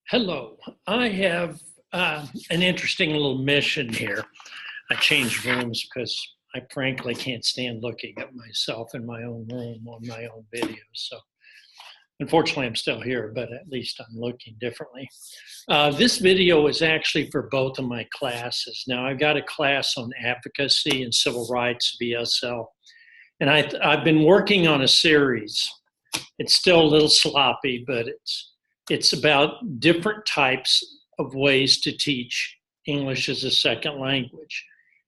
Hello, I have an interesting little mission here. I changed rooms because I frankly can't stand looking at myself in my own room on my own videos. So unfortunately, I'm still here, but at least I'm looking differently. This video is actually for both of my classes. Now, I've got a class on advocacy and civil rights, ESL, and I've been working on a series. It's still a little sloppy, but it's about different types of ways to teach English as a second language.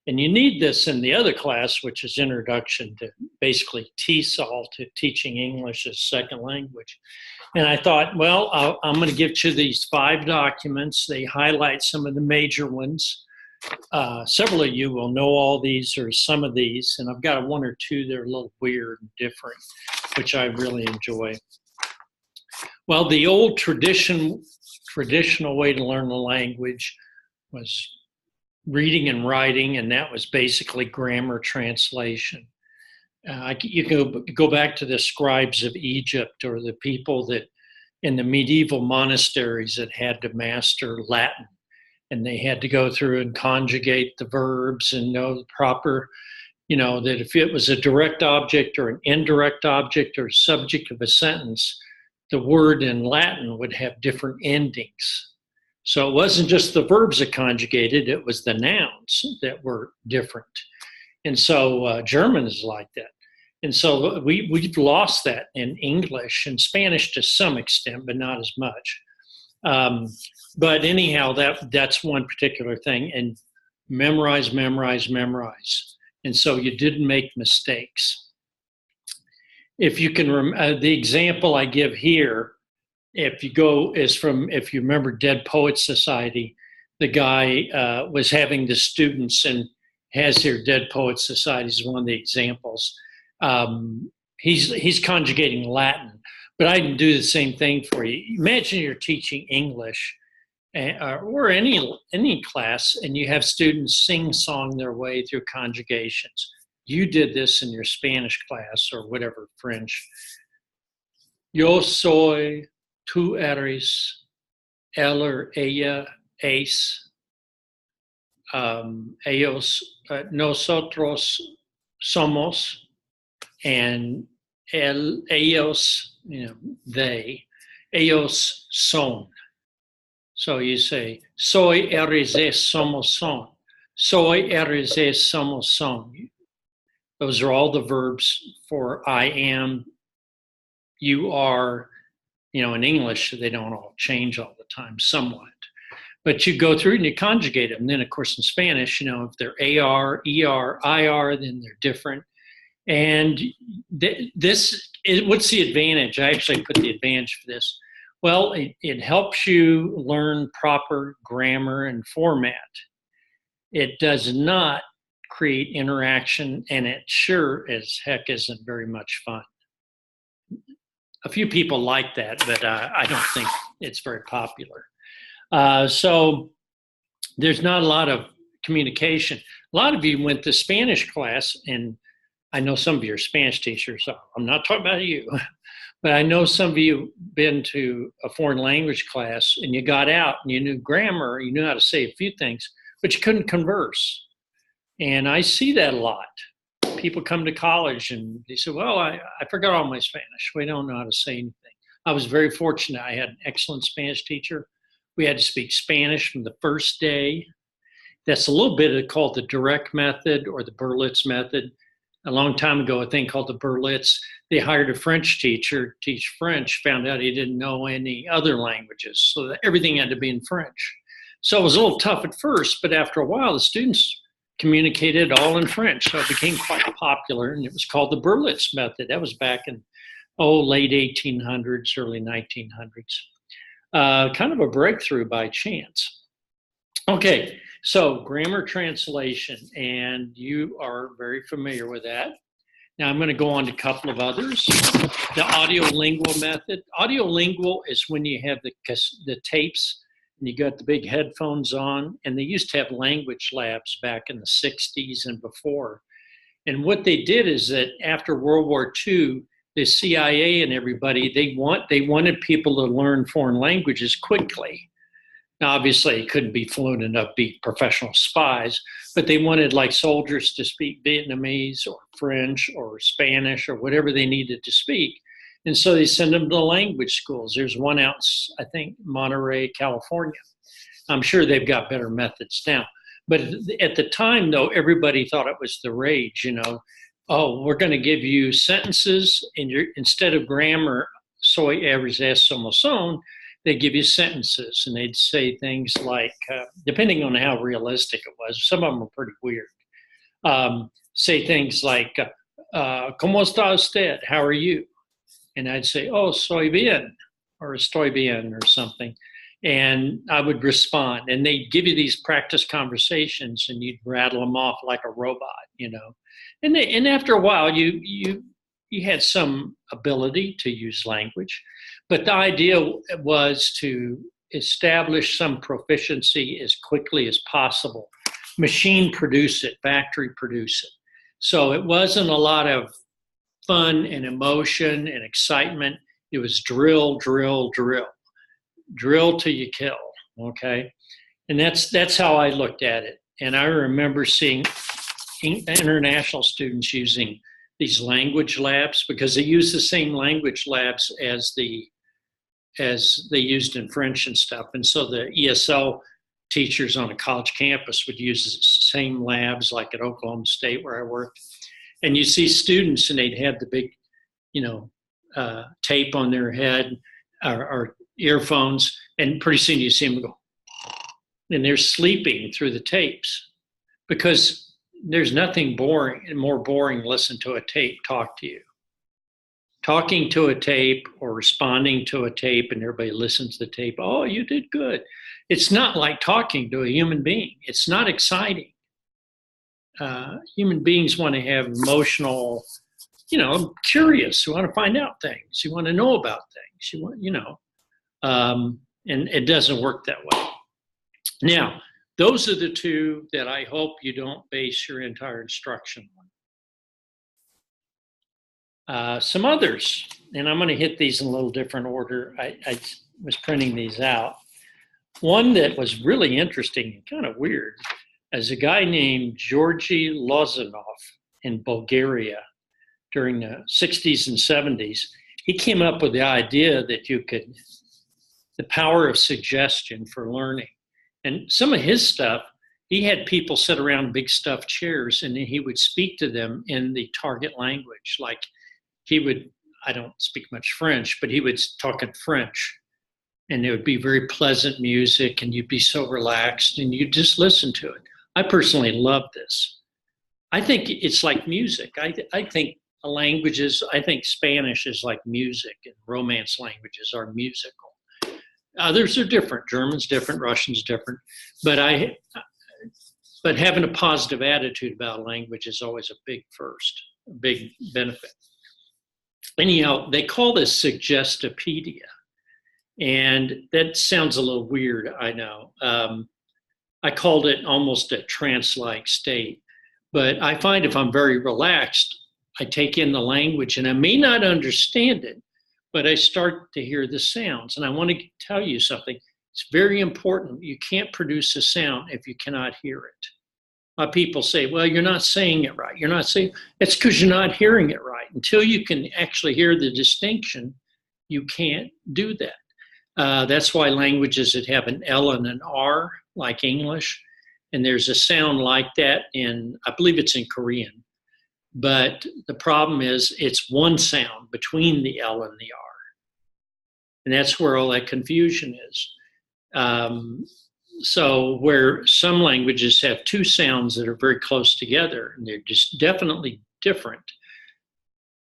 And you need this in the other class, which is Introduction to basically TESOL, to teaching English as a second language. And I thought, well, I'm going to give you these 5 documents. They highlight some of the major ones. Several of you will know all these or some of these, and I've got 1 or 2 that are a little weird and different, which I really enjoy. Well, the old traditional way to learn the language was reading and writing, and that was basically grammar translation. You can go back to the scribes of Egypt or the people that in the medieval monasteries that had to master Latin, and they had to go through and conjugate the verbs and know the proper, that if it was a direct object or an indirect object or subject of a sentence, the word in Latin would have different endings. So it wasn't just the verbs that conjugated, it was the nouns that were different. And so German is like that. And so we've lost that in English and Spanish to some extent, but not as much. But anyhow, that's one particular thing. And memorize. And so you didn't make mistakes. If you can, the example I give here, if you remember Dead Poets Society, the guy was having the students and has here Dead Poets Society is one of the examples. He's conjugating Latin, but I can do the same thing for you. Imagine you're teaching English or any class, and you have students sing-song their way through conjugations. You did this in your Spanish class or whatever, French. Yo soy, tú eres, él or ella es, nosotros somos, and ellos, they, ellos son. So you say, soy, eres, es, somos, son. Soy, eres, es, somos, son. Those are all the verbs for I am, you are. In English, they don't all change all the time, somewhat. But you go through and you conjugate them. And then, of course, in Spanish, if they're AR, ER, IR, then they're different. And what's the advantage? I actually put the advantage for this. Well, it helps you learn proper grammar and format. It does not create interaction, and it sure as heck isn't very much fun. A few people like that, but I don't think it's very popular. So there's not a lot of communication. A lot of you went to Spanish class, and I know some of you are Spanish teachers, so I'm not talking about you, but I know some of you been to a foreign language class, and you got out, and you knew grammar, you knew how to say a few things, but you couldn't converse. And I see that a lot. People come to college and they say, well, I forgot all my Spanish. We don't know how to say anything. I was very fortunate. I had an excellent Spanish teacher. We had to speak Spanish from the first day. That's a little bit called the direct method or the Berlitz method. A long time ago, a thing called the Berlitz. They hired a French teacher to teach French, found out he didn't know any other languages. So that everything had to be in French. So it was a little tough at first, but after a while, the students communicated all in French. So it became quite popular, and it was called the Berlitz method. That was back in, late 1800s, early 1900s. Kind of a breakthrough by chance. Okay, so grammar translation, and you are very familiar with that. Now I'm going to go on to a couple of others. The audiolingual method. Audiolingual is when you have the tapes and you got the big headphones on, and they used to have language labs back in the 60s and before. And what they did is that after World War II, the CIA and everybody, they wanted people to learn foreign languages quickly. Now, obviously, it couldn't be fluent enough to be professional spies, but they wanted like soldiers to speak Vietnamese or French or Spanish or whatever they needed to speak. And so they send them to language schools. There's one out, I think, Monterey, California. I'm sure they've got better methods now. But at the time, though, everybody thought it was the rage, you know. Oh, we're going to give you sentences, and instead of grammar, soy, average, es, somos, son, they give you sentences, and they'd say things like, depending on how realistic it was, some of them were pretty weird. Say things like, ¿Cómo está usted? How are you? And I'd say, oh, soy bien, or estoy bien, or something. And I would respond, and they'd give you these practice conversations, and you'd rattle them off like a robot, you know. And after a while, you had some ability to use language, but the idea was to establish some proficiency as quickly as possible. Machine produce it, factory produce it. So it wasn't a lot of fun and emotion and excitement. It was drill, drill, drill. Drill till you kill, okay? And that's how I looked at it. And I remember seeing international students using these language labs because they use the same language labs as they used in French and stuff. And so the ESL teachers on a college campus would use the same labs like at Oklahoma State where I worked. And you see students and they'd have the big, you know, tape on their head or earphones, and pretty soon you see them go, and they're sleeping through the tapes because there's nothing more boring than listen to a tape talk to you. Talking to a tape or responding to a tape and everybody listens to the tape, oh, you did good. It's not like talking to a human being. It's not exciting. Human beings want to have emotional, you know, curious. You want to find out things. You want to know about things. You want, you know, and it doesn't work that way. Now, those are the two that I hope you don't base your entire instruction on. Some others, and I'm going to hit these in a little different order. I was printing these out. One that was really interesting and kind of weird is a guy named Georgy Lozanov in Bulgaria during the 60s and 70s. He came up with the idea that you could, the power of suggestion for learning. And some of his stuff, he had people sit around big stuffed chairs and he would speak to them in the target language. Like he would, I don't speak much French, but he would talk in French. And it would be very pleasant music and you'd be so relaxed and you'd just listen to it. I personally love this. I think it's like music. I think languages, I think Spanish is like music and Romance languages are musical. Others are different. German's different, Russian's different. But having a positive attitude about language is always a big benefit. Anyhow, they call this Suggestopedia. And that sounds a little weird, I know. I called it almost a trance-like state. But I find if I'm very relaxed, I take in the language and I may not understand it, but I start to hear the sounds. And I want to tell you something. It's very important. You can't produce a sound if you cannot hear it. People say, well, you're not saying it right. You're not saying, it's because you're not hearing it right. Until you can actually hear the distinction, you can't do that. That's why languages that have an L and an R, like English, and there's a sound like that in, I believe it's in Korean. But the problem is it's one sound between the L and the R. And that's where all that confusion is. So where some languages have two sounds that are very close together, and they're just definitely different.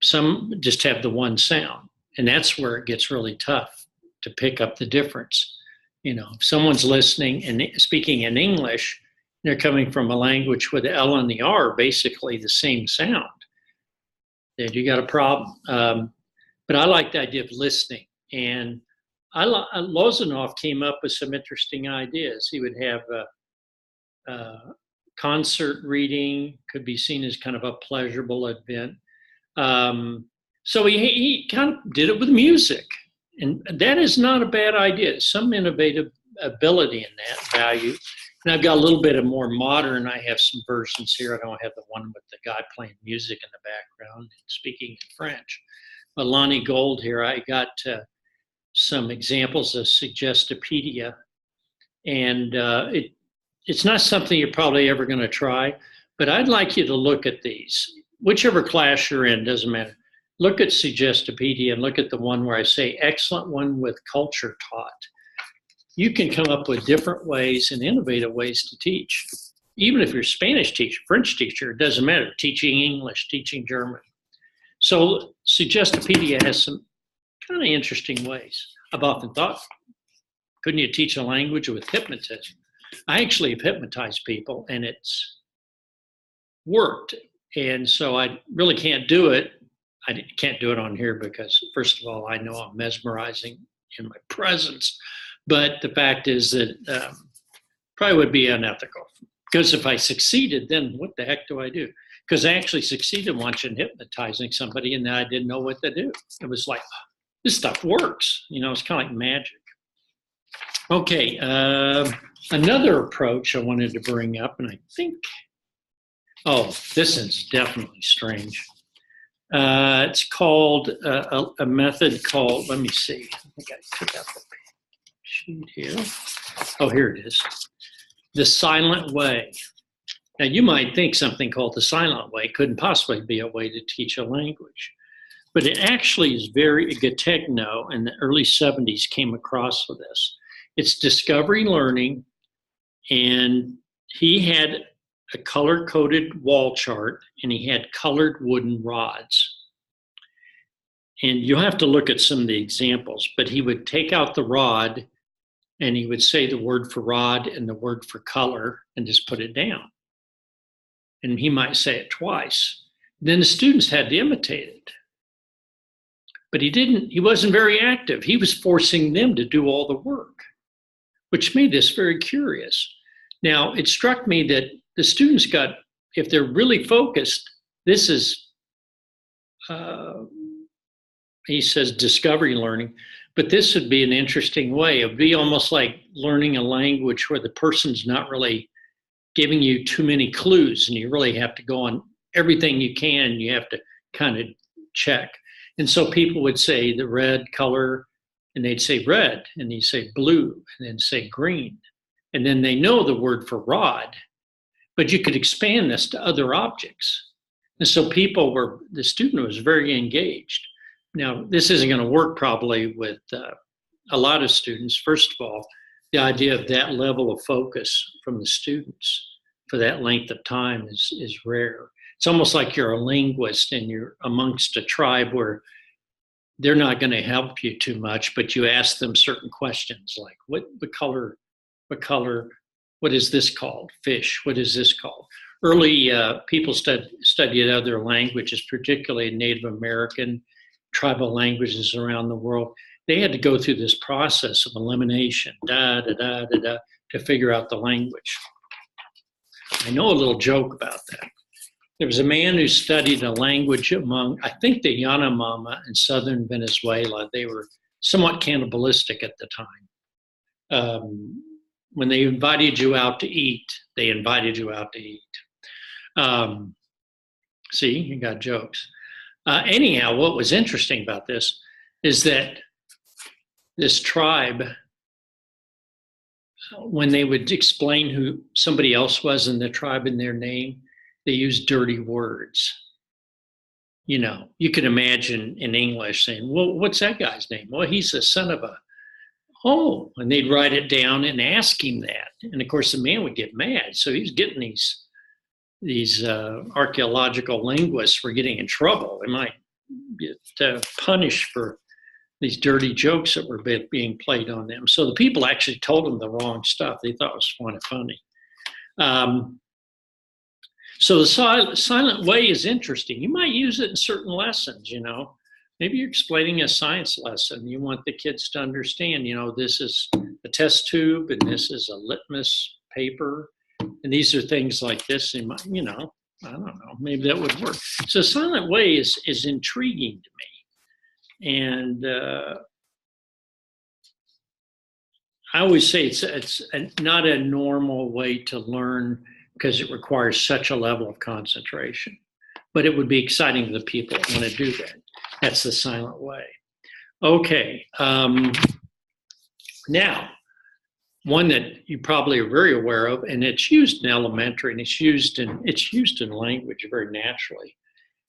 Some just have the one sound, and that's where it gets really tough to pick up the difference. You know, if someone's listening and speaking in English, they're coming from a language with the L and the R, basically the same sound, then you got a problem. But I like the idea of listening. And Lozanov came up with some interesting ideas. He would have a concert reading, could be seen as kind of a pleasurable event. So he kind of did it with music. And that is not a bad idea. Some innovative ability in that value. And I've got a little bit of more modern. I have some versions here. I don't have the one with the guy playing music in the background and speaking in French. But Lonnie Gold here, I got some examples of Suggestopedia. And it's not something you're probably ever going to try, but I'd like you to look at these. Whichever class you're in, doesn't matter. Look at Suggestopedia and look at the one where I say excellent one with culture taught. You can come up with different ways and innovative ways to teach. Even if you're a Spanish teacher, French teacher, it doesn't matter. Teaching English, teaching German. So Suggestopedia has some kind of interesting ways. I've often thought, couldn't you teach a language with hypnotism? I actually have hypnotized people and it's worked. And so I really can't do it. I can't do it on here because, first of all, I know I'm mesmerizing in my presence. But the fact is that probably would be unethical. Because if I succeeded, then what the heck do I do? Because I actually succeeded once in hypnotizing somebody and then I didn't know what to do. It was like, this stuff works. You know, it's kind of like magic. Okay, another approach I wanted to bring up, and I think, oh, this is definitely strange. It's called a method called, let me see. I think I took out the sheet here. Oh, here it is. The silent way. Now, you might think something called the silent way couldn't possibly be a way to teach a language. But it actually is very, Gategno in the early 70s came across with this. It's discovery learning, and he had a color-coded wall chart, and he had colored wooden rods. And you'll have to look at some of the examples, but he would take out the rod, and he would say the word for rod and the word for color, and just put it down. And he might say it twice. Then the students had to imitate it. But he wasn't very active. He was forcing them to do all the work, which made this very curious. Now, it struck me that the students got, if they're really focused, this is, he says discovery learning, but this would be an interesting way. It would be almost like learning a language where the person's not really giving you too many clues and you really have to go on everything you can. You have to kind of check. And so people would say the red color, and they'd say red, and they'd say blue, and then say green. And then they know the word for rod, but you could expand this to other objects. And so the student was very engaged. Now, this isn't going to work probably with a lot of students. First of all, the idea of that level of focus from the students for that length of time is rare. It's almost like you're a linguist and you're amongst a tribe where they're not going to help you too much, but you ask them certain questions like, what color, what is this called? Fish, what is this called? Early people studied other languages, particularly Native American tribal languages around the world. They had to go through this process of elimination, to figure out the language. I know a little joke about that. There was a man who studied a language among, I think, the Yanomama in southern Venezuela. They were somewhat cannibalistic at the time. When they invited you out to eat, they invited you out to eat. See, you got jokes. Anyhow, what was interesting about this is that this tribe, when they would explain who somebody else was in the tribe in their name, they used dirty words. You know, you can imagine in English saying, well, what's that guy's name? Well, he's the son of a, oh, and they'd write it down and ask him that. And of course, the man would get mad. So he was getting these archaeological linguists were getting in trouble. They might get punished for these dirty jokes that were being played on them. So the people actually told them the wrong stuff. They thought it was kind of funny. So the silent way is interesting. You might use it in certain lessons, you know. Maybe you're explaining a science lesson. You want the kids to understand, you know, this is a test tube and this is a litmus paper. And these are things like this, you know, I don't know, maybe that would work. So silent way is intriguing to me. And I always say it's not a normal way to learn because it requires such a level of concentration. But it would be exciting to the people that want to do that. That's the silent way. Okay. Now, one that you probably are very aware of, and it's used in elementary, and it's used in language very naturally,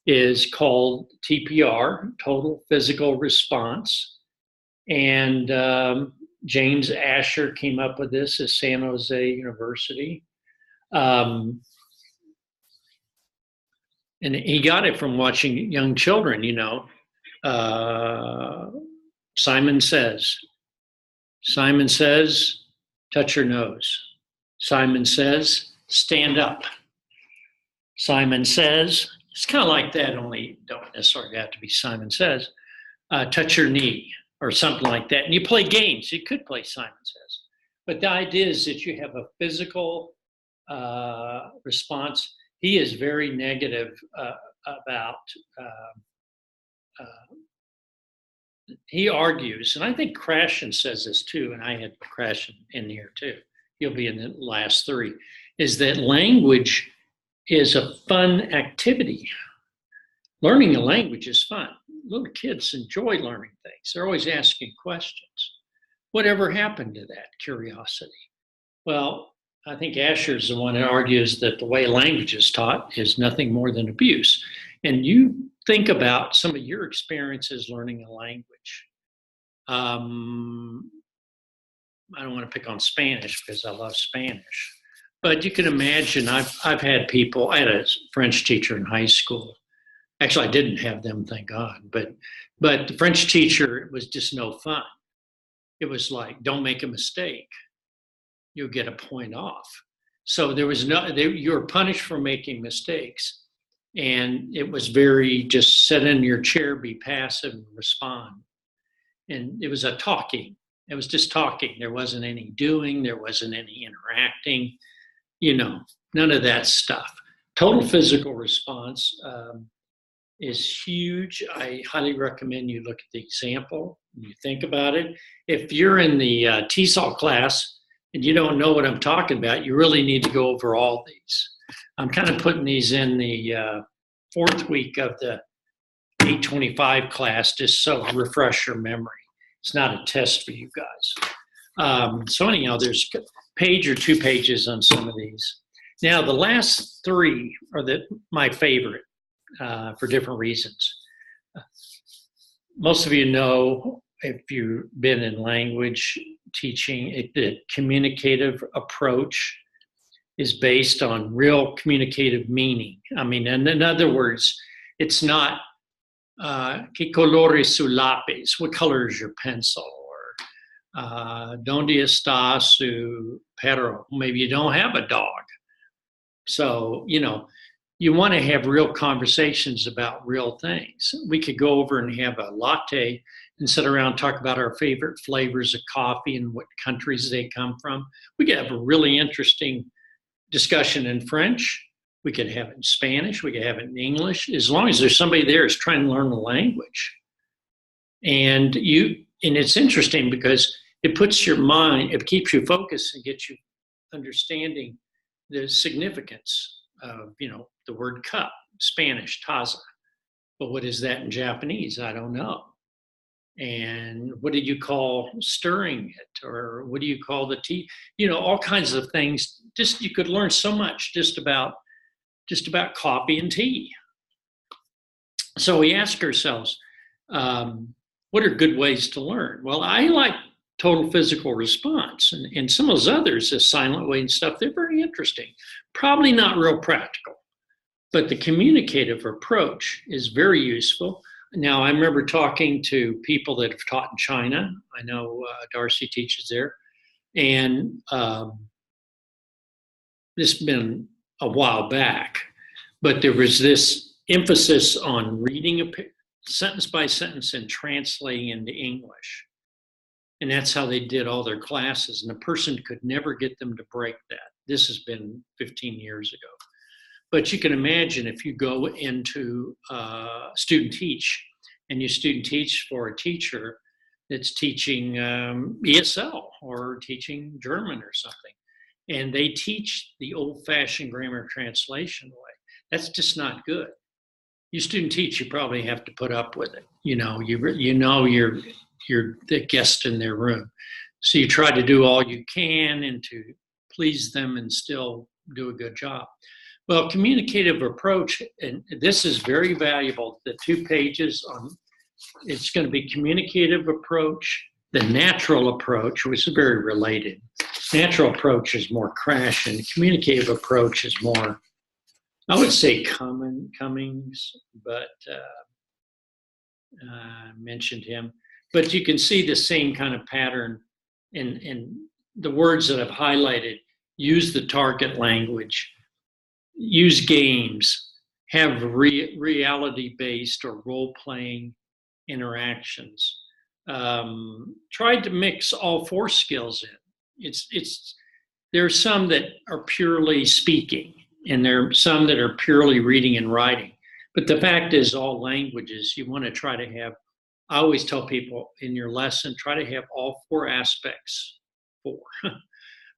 is called TPR, Total Physical Response. And James Asher came up with this at San Jose University. And he got it from watching young children, Simon says, touch your nose. Simon says, stand up. Simon says, it's kind of like that, only don't necessarily have to be Simon says, touch your knee or something like that. And you play games. You could play Simon says. But the idea is that you have a physical response. He is very negative about, he argues, and I think Krashen says this too, and I had Krashen in here too, he'll be in the last three, is that language is a fun activity. Learning a language is fun. Little kids enjoy learning things. They're always asking questions. Whatever happened to that curiosity? Well, I think Asher's the one that argues that the way language is taught is nothing more than abuse. And you think about some of your experiences learning a language. I don't want to pick on Spanish because I love Spanish. But you can imagine, I've had people, I had a French teacher in high school. Actually, I didn't have them, thank God. But the French teacher was just no fun. It was like, don't make a mistake. You'll get a point off. So there was you were punished for making mistakes. And it was very just sit in your chair, be passive, and respond. And it was a talking. It was just talking. There wasn't any doing. There wasn't any interacting. None of that stuff. Total physical response is huge. I highly recommend you look at the example and you think about it. If you're in the TESOL class and you don't know what I'm talking about, you really need to go over all these. I'm kind of putting these in the fourth week of the 825 class just so refresh your memory. It's not a test for you guys. So anyhow, there's a page or 2 pages on some of these. Now, the last 3 are my favorite for different reasons. Most of you know, if you've been in language teaching, the communicative approach is based on real communicative meaning. I mean, and in other words, it's not ¿qué color es su lápiz? What color is your pencil? Or ¿dónde está su perro? Maybe you don't have a dog. So, you want to have real conversations about real things. We could go over and have a latte and sit around and talk about our favorite flavors of coffee and what countries they come from. We could have a really interesting discussion in French. We could have it in Spanish. We could have it in English, as long as there's somebody there who's trying to learn the language. And it's interesting because it puts your mind, it keeps you focused and gets you understanding the significance of, the word cup, Spanish, taza. But what is that in Japanese? I don't know. And what do you call stirring it? Or what do you call the tea? All kinds of things. Just, you could learn so much just about coffee and tea. So we ask ourselves, what are good ways to learn? Well, I like total physical response. And some of those others, the silent way and stuff, they're very interesting. Probably not real practical. But the communicative approach is very useful. Now, I remember talking to people that have taught in China. I know Darcy teaches there. And this has been a while back. But there was this emphasis on reading a sentence by sentence and translating into English. And that's how they did all their classes. And a person could never get them to break that. This has been 15 years ago. But you can imagine if you go into student teach and you student teach for a teacher that's teaching ESL or teaching German or something, and they teach the old-fashioned grammar translation way. That's just not good. You student teach, you probably have to put up with it. You know you're the guest in their room, so you try to do all you can and to please them and still do a good job. Well, communicative approach, and this is very valuable. The 2 pages on it's going to be communicative approach, the natural approach, which is very related. Natural approach is more crash, and communicative approach is more, I would say, Cummings, but mentioned him. But you can see the same kind of pattern in the words that I've highlighted. Use the target language, use games, have reality-based or role-playing interactions. Tried to mix all 4 skills in. There are some that are purely speaking, and there are some that are purely reading and writing. But the fact is, all languages, you want to try to have, I always tell people in your lesson, try to have all 4 aspects,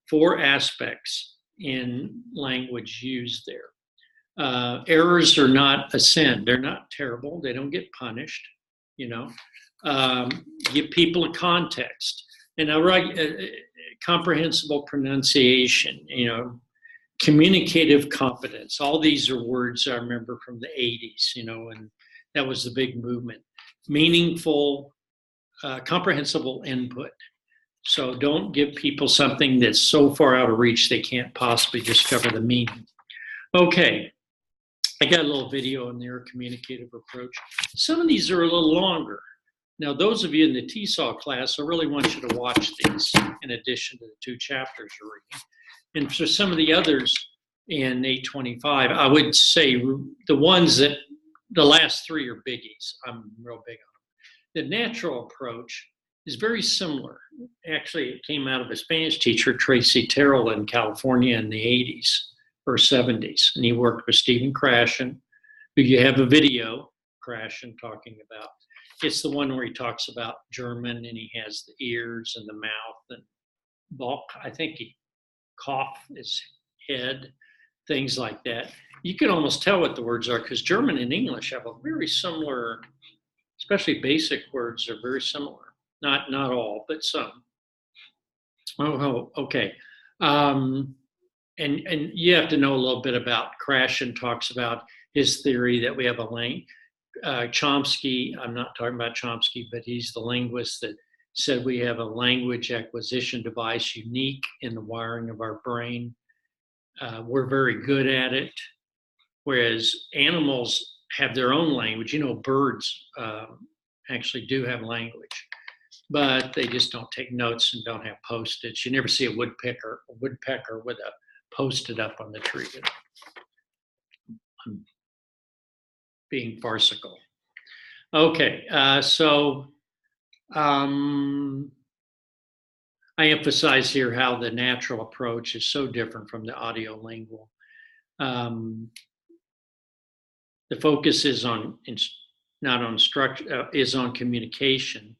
4 aspects in language used there. Errors are not a sin. They're not terrible. They don't get punished, you know. Give people a context. And I write comprehensible pronunciation, you know, communicative competence. All these are words I remember from the 80s, you know, and that was the big movement. Meaningful, comprehensible input. So don't give people something that's so far out of reach they can't possibly discover the meaning. Okay, I got a little video on their communicative approach. Some of these are a little longer. Now, those of you in the TESOL class, I really want you to watch these in addition to the 2 chapters you're reading. And for some of the others in 825, I would say the ones that, the last 3 are biggies. I'm real big on them. The natural approach is very similar. Actually, it came out of a Spanish teacher, Tracy Terrell, in California in the 80s or 70s. And he worked with Stephen Krashen, who you have a video, Krashen, talking about. It's the one where he talks about German, and he has the ears and the mouth, and bulk. I think he cough his head, things like that. You can almost tell what the words are because German and English have a very similar, especially basic words are very similar. Not all, but some. Oh, okay. And you have to know a little bit about Krashen. Talks about his theory that we have a language. Chomsky, I'm not talking about Chomsky, but he's the linguist that said we have a language acquisition device unique in the wiring of our brain. We're very good at it, whereas animals have their own language. You know, birds actually do have language, but they just don't take notes and don't have post-its. You never see a woodpecker with a post-it up on the tree. I'm being farcical. Okay, so I emphasize here how the natural approach is so different from the audiolingual. The focus is on not on structure, is on communication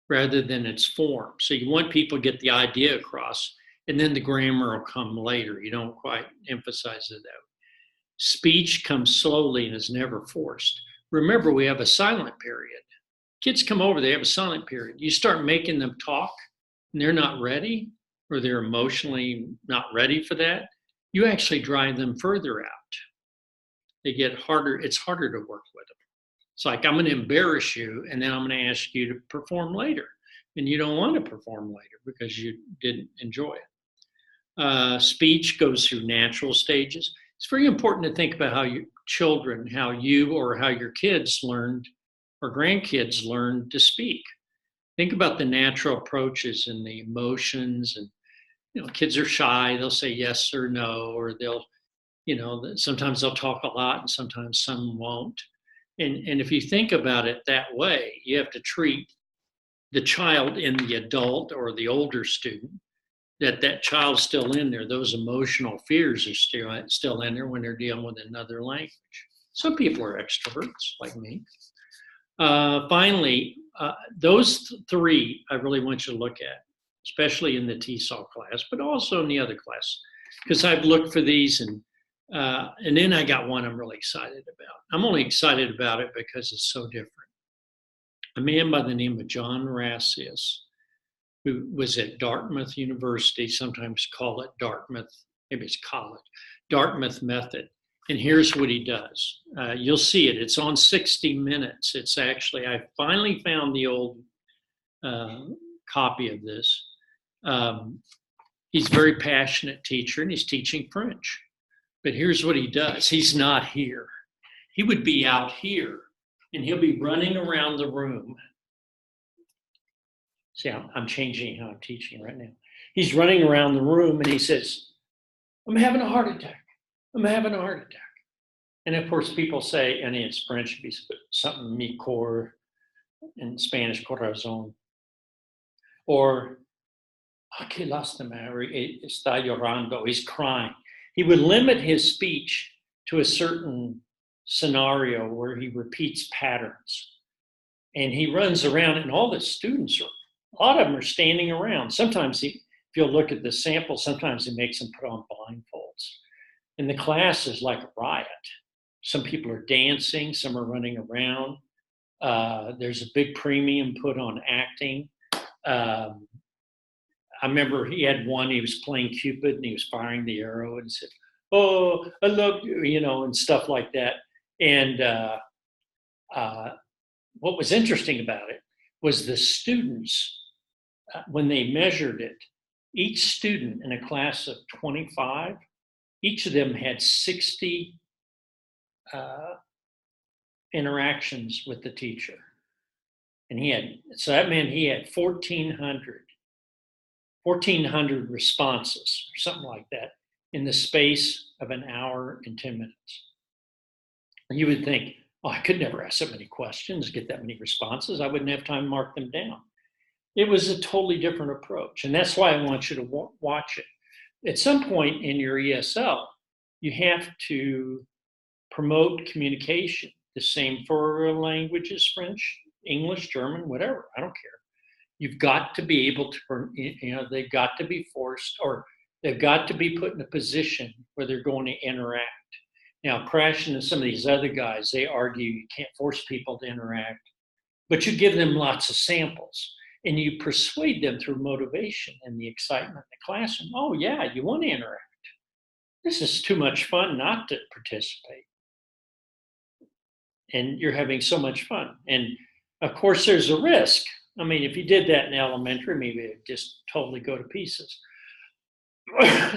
rather than its form. So you want people to get the idea across, and then the grammar will come later. You don't quite emphasize it that way. Speech comes slowly and is never forced. Remember, we have a silent period. Kids come over, they have a silent period. You start making them talk and they're not ready, or they're emotionally not ready for that, you actually drive them further out. They get harder, it's harder to work with them. It's like, I'm going to embarrass you, and then I'm going to ask you to perform later. And you don't want to perform later because you didn't enjoy it. Speech goes through natural stages. It's very important to think about how your children, how you or how your kids learned or grandkids learned to speak. Think about the natural approaches and the emotions. And, you know, kids are shy. They'll say yes or no, or they'll, you know, sometimes they'll talk a lot and sometimes some won't. And if you think about it that way, you have to treat the child in the adult or the older student, that child's still in there. Those emotional fears are still in there when they're dealing with another language. Some people are extroverts like me. Finally, those three I really want you to look at, especially in the TESOL class, but also in the other class, because I've looked for these and then I got one I'm really excited about. I'm only excited about it because it's so different. A man by the name of John Rassias, who was at Dartmouth University, sometimes call it Dartmouth, maybe it's college, Dartmouth Method. And here's what he does. You'll see it. It's on 60 Minutes. It's actually, I finally found the old copy of this. He's a very passionate teacher and he's teaching French. But here's what he does. He's not here. He would be out here and he'll be running around the room. See, I'm changing how I'm teaching right now. He's running around the room and he says, I'm having a heart attack. I'm having a heart attack. And of course, people say, and in French, it'd be something mi cor, in Spanish, corazón. Or, que lástima, está llorando, he's crying. He would limit his speech to a certain scenario where he repeats patterns. And he runs around, and all the students a lot of them are standing around. Sometimes if you'll look at the sample, sometimes he makes them put on blindfolds. And the class is like a riot. Some people are dancing, some are running around. There's a big premium put on acting. I remember he had one, he was playing Cupid and he was firing the arrow and said, oh, I love you, and stuff like that. And what was interesting about it was the students, when they measured it, each student in a class of 25, each of them had 60 interactions with the teacher. And so that meant he had 1,400 responses or something like that in the space of an hour and 10 minutes. And you would think, oh, I could never ask so many questions, get that many responses. I wouldn't have time to mark them down. It was a totally different approach. And that's why I want you to watch it. At some point in your ESL, you have to promote communication. The same for languages, French, English, German, whatever, I don't care. You've got to be able to, they've got to be forced, or they've got to be put in a position where they're going to interact. Now, Crash and some of these other guys, they argue you can't force people to interact, but you give them lots of samples and you persuade them through motivation and the excitement in the classroom. Oh yeah, you want to interact. This is too much fun not to participate. And you're having so much fun. And of course, there's a risk. I mean, if you did that in elementary, maybe it'd just totally go to pieces.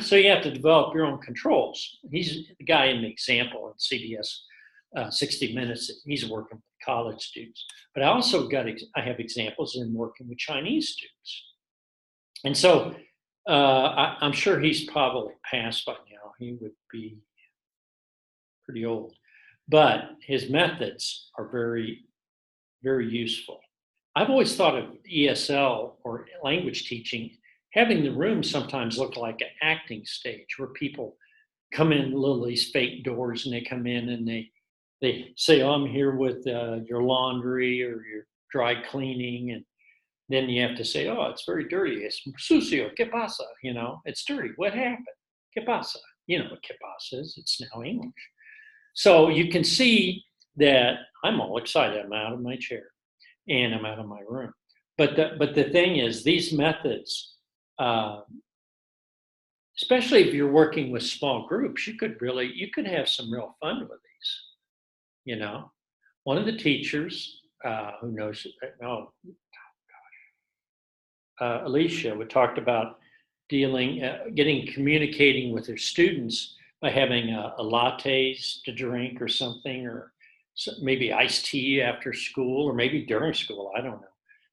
So you have to develop your own controls. He's the guy in the example at CBS 60 Minutes. He's working with college students. But I have examples in working with Chinese students. And so I'm sure he's probably passed by now. He would be pretty old. But his methods are very, very useful. I've always thought of ESL or language teaching, having the room sometimes look like an acting stage where people come in little these fake doors and they come in and they say, oh, I'm here with your laundry or your dry cleaning. And then you have to say, oh, it's very dirty. Es sucio, ¿qué pasa? It's dirty. What happened? ¿Qué pasa? You know what ¿qué pasa is? It's now English. So you can see that I'm all excited. I'm out of my chair and I'm out of my room. But the thing is, these methods, especially if you're working with small groups, you could have some real fun with these. One of the teachers who knows, Alicia, we talked about communicating with her students by having a lattes to drink or something, or maybe iced tea after school, or maybe during school, I don't know.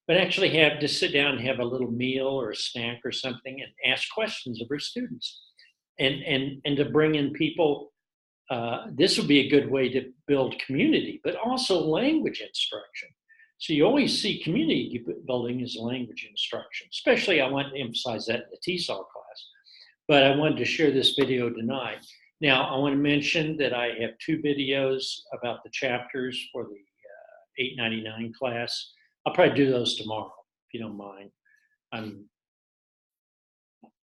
But actually have to sit down and have a little meal or a snack or something and ask questions of her students. And to bring in people, this would be a good way to build community, but also language instruction. So you always see community building as language instruction, especially I want to emphasize that in the TESOL class. But I wanted to share this video tonight. Now, I want to mention that I have 2 videos about the chapters for the 899 class. I'll probably do those tomorrow, if you don't mind.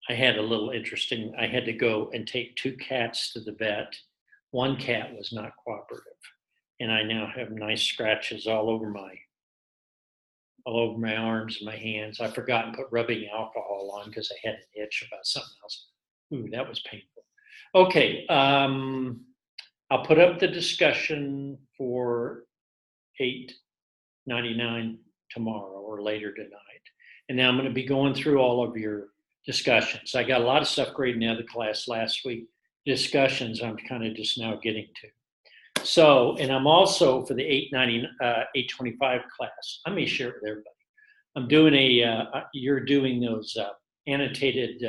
I had a little interesting, I had to go and take 2 cats to the vet. One cat was not cooperative, and I now have nice scratches all over my arms and my hands. I forgot to put rubbing alcohol on because I had an itch about something else. Ooh, that was painful. Okay, I'll put up the discussion for 899 tomorrow or later tonight. And now I'm going to be going through all of your discussions. I got a lot of stuff graded in the other class last week. Discussions I'm kind of just now getting to. So, and I'm also for the 825 class. I may share it with everybody. I'm doing you're doing those annotated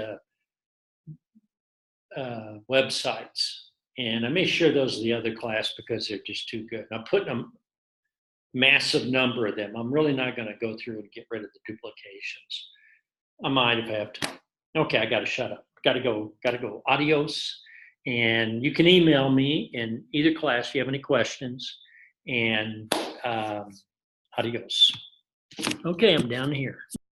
websites. And I may share those with the other class because they're just too good. I'm putting a massive number of them. I'm really not going to go through and get rid of the duplications. I might if I have time. Okay, I got to shut up. Got to go. Adios. And you can email me in either class if you have any questions. And adios. Okay, I'm down here.